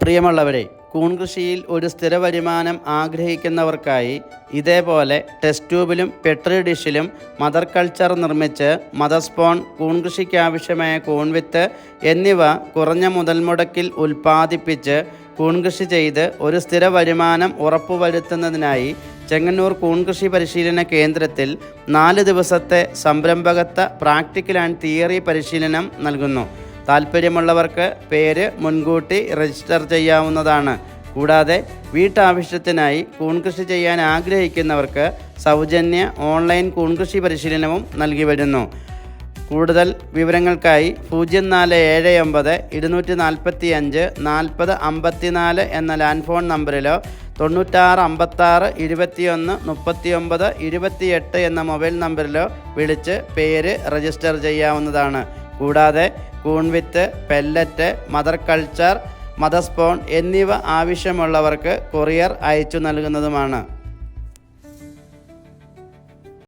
പ്രിയമുള്ളവരെ, കൂൺ കൃഷിയിൽ ഒരു സ്ഥിര വരുമാനം ആഗ്രഹിക്കുന്നവർക്കായി ഇതേപോലെ ടെസ്റ്റ് ട്യൂബിലും പെട്രി ഡിഷിലും മദർ കൾച്ചർ നിർമ്മിച്ച് മദർ സ്പോൺ, കൂൺ കൃഷിക്കാവശ്യമായ കൂൺ വിത്ത് എന്നിവ കുറഞ്ഞ മുതൽ മുടക്കിൽ ഉൽപ്പാദിപ്പിച്ച് കൂൺ കൃഷി ചെയ്ത് ഒരു സ്ഥിര വരുമാനം ഉറപ്പുവരുത്തുന്നതിനായി ചെങ്ങന്നൂർ കൂൺ കൃഷി പരിശീലന കേന്ദ്രത്തിൽ 4 ദിവസത്തെ സംരംഭകത്വ പ്രാക്ടിക്കൽ ആൻഡ് തിയറി പരിശീലനം നൽകുന്നു. താൽപ്പര്യമുള്ളവർക്ക് പേര് മുൻകൂട്ടി രജിസ്റ്റർ ചെയ്യാവുന്നതാണ്. കൂടാതെ വീട്ടാവശ്യത്തിനായി കൂൺ കൃഷി ചെയ്യാൻ ആഗ്രഹിക്കുന്നവർക്ക് സൗജന്യ ഓൺലൈൻ കൂൺ കൃഷി പരിശീലനവും നൽകി വരുന്നു. കൂടുതൽ വിവരങ്ങൾക്കായി 0479 245 40 54 എന്ന ലാൻഡ് ഫോൺ നമ്പറിലോ 96 56 21 39 28 എന്ന മൊബൈൽ നമ്പറിലോ വിളിച്ച് പേര് രജിസ്റ്റർ ചെയ്യാവുന്നതാണ്. കൂടാതെ കൂൺ വിത്ത്, pellet, mother culture, mother spawn എന്നിവ ആവശ്യമുള്ളവർക്ക് കൊറിയർ അയച്ചു നൽകുന്നതുമാണ്.